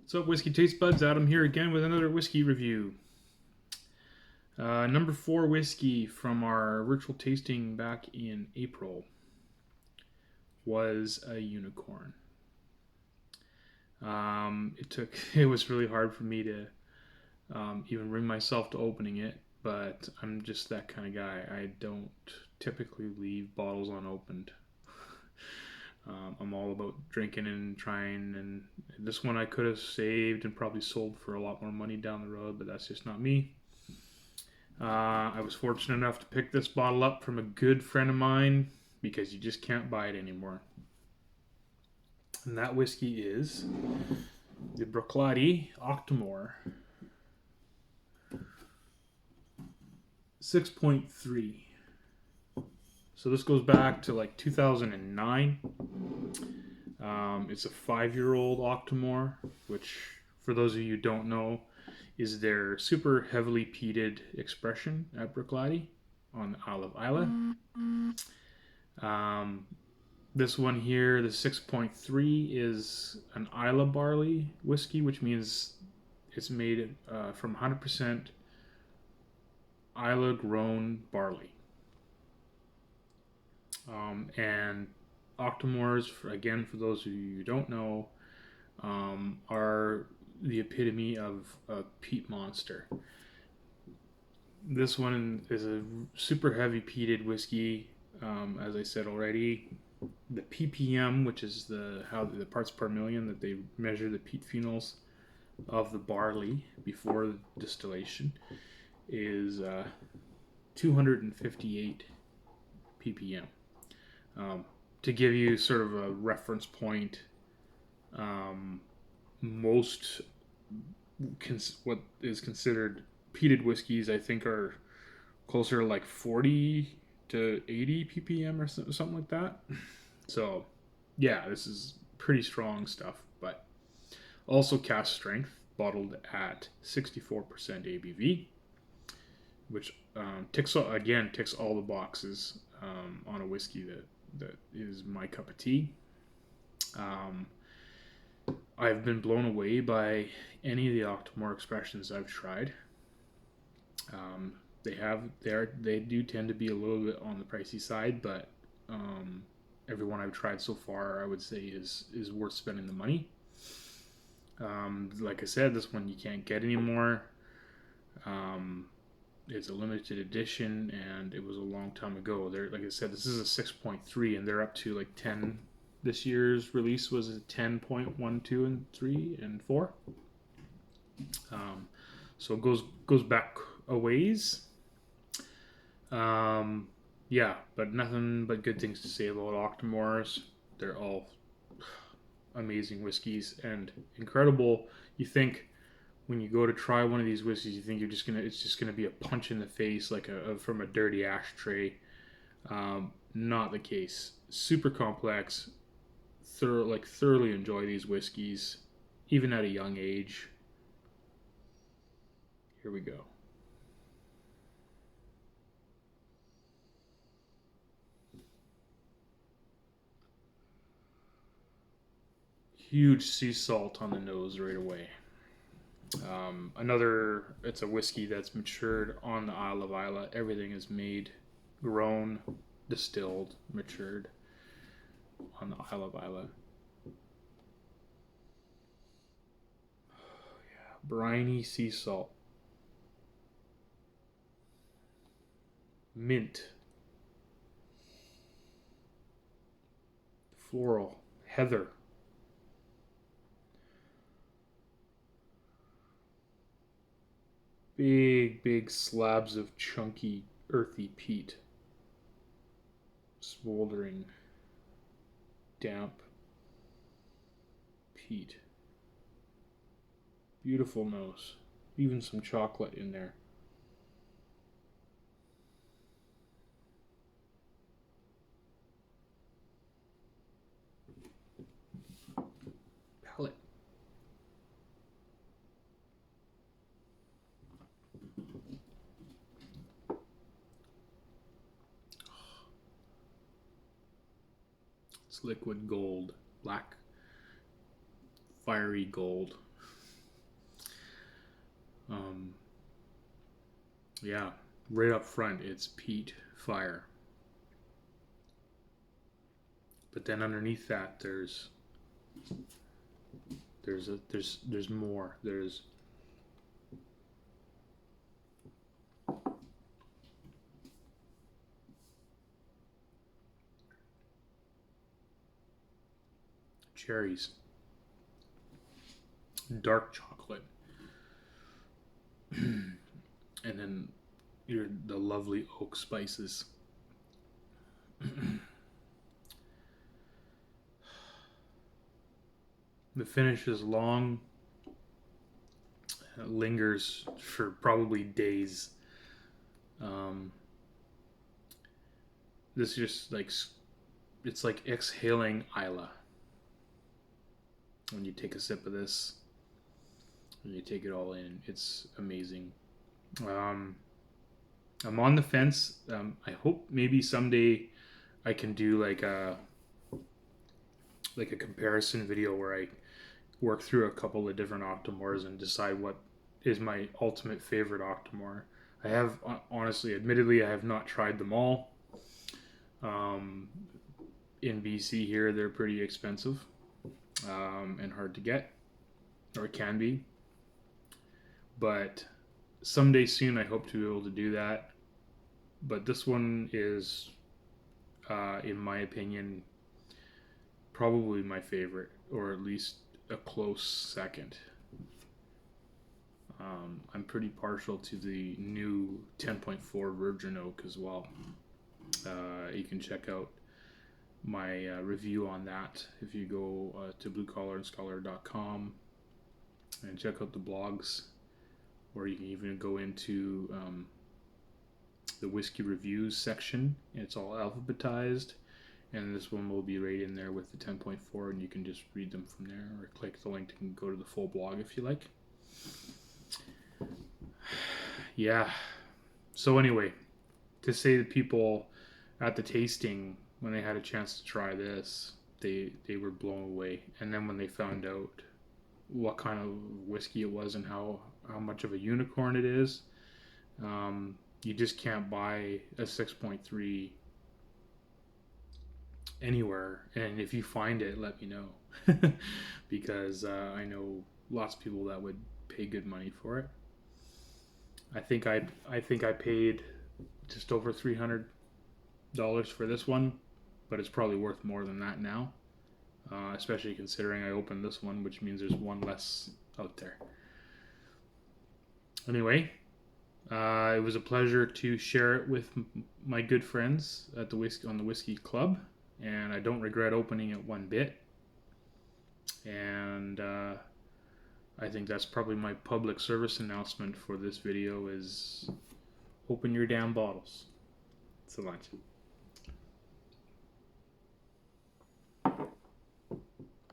What's up, Whiskey Taste Buds? Adam here again with another whiskey review. Number 4 whiskey from our virtual tasting back in April was a unicorn. It was really hard for me to even bring myself to opening it, but I'm just that kind of guy. I don't typically leave bottles unopened. I'm all about drinking and trying, and this one I could have saved and probably sold for a lot more money down the road, but that's just not me. I was fortunate enough to pick this bottle up from a good friend of mine because you just can't buy it anymore. And that whiskey is the Bruichladdich Octomore 6.3. So this goes back to like 2009. It's a 5-year-old Octomore, which, for those of you who don't know, is their super heavily peated expression at Bruichladdich on the Isle of Islay. This one here, the 6.3, is an Islay Barley whiskey, which means it's made from 100% Islay grown barley. And Octomores, again, for those of you who don't know, are the epitome of a peat monster. This one is a super heavy peated whiskey, as I said already. The ppm, which is the parts per million that they measure the peat phenols of the barley before distillation, is 258 ppm. To give you sort of a reference point, most what is considered peated whiskeys, I think, are closer to like 40 to 80 ppm or something like that. So, yeah, this is pretty strong stuff, but also cask strength, bottled at 64% ABV, which ticks all the boxes on a whiskey that is my cup of tea. I've been blown away by any of the Octomore expressions I've tried. They do tend to be a little bit on the pricey side, but everyone I've tried so far, I would say, is worth spending the money. Like I said, this one you can't get anymore. It's a limited edition, and it was a long time ago. Like I said, this is a 6.3, and they're up to like 10. This year's release was a 10.1, 2, and 3, and 4. So it goes back a ways. Yeah, but nothing but good things to say about Octomores. They're all amazing whiskeys and incredible. You think when you go to try one of these whiskeys, you think it's just gonna be a punch in the face, like from a dirty ashtray. Not the case. Super complex. Thoroughly enjoy these whiskeys, even at a young age. Here we go. Huge sea salt on the nose right away. It's a whiskey that's matured on the Isle of Islay. Everything is made, grown, distilled, matured on the Isle of Islay. Yeah, briny sea salt, mint, floral, heather. Big slabs of chunky, earthy peat. Smoldering, damp peat. Beautiful nose. Even some chocolate in there. Palate. It's liquid gold. Black, fiery gold. Um, yeah, right up front, it's peat fire. But then underneath that, there's more. There's cherries, dark chocolate, and then the lovely oak spices. The finish is long, lingers for probably days. Um, this just like it's like exhaling Isla when you take a sip of this. When you take it all in, it's amazing. Um, I'm on the fence. I hope maybe someday I can do like a comparison video where I work through a couple of different Octomores and decide what is my ultimate favorite Octomore. I have honestly, admittedly, I have not tried them all. Um, in BC here, they're pretty expensive and hard to get, or it can be. But someday soon, I hope to be able to do that. But this one is, in my opinion, probably my favorite, or at least a close second. I'm pretty partial to the new 10.4 Virgin Oak as well. You can check out my review on that if you go to bluecollarandscholar.com and check out the blogs, or you can even go into the whiskey reviews section. It's all alphabetized, and this one will be right in there with the 10.4, and you can just read them from there, or click the link and go to the full blog if you like. Yeah. So anyway, to say that people at the tasting, when they had a chance to try this, they were blown away. And then when they found out what kind of whiskey it was and how much of a unicorn it is, you just can't buy a 6.3 anywhere. And if you find it, let me know, because I know lots of people that would pay good money for it. I think I paid just over $300 for this one, but it's probably worth more than that now, especially considering I opened this one, which means there's one less out there. Anyway, it was a pleasure to share it with my good friends at the Whiskey Club, and I don't regret opening it one bit. And I think that's probably my public service announcement for this video is open your damn bottles. So much.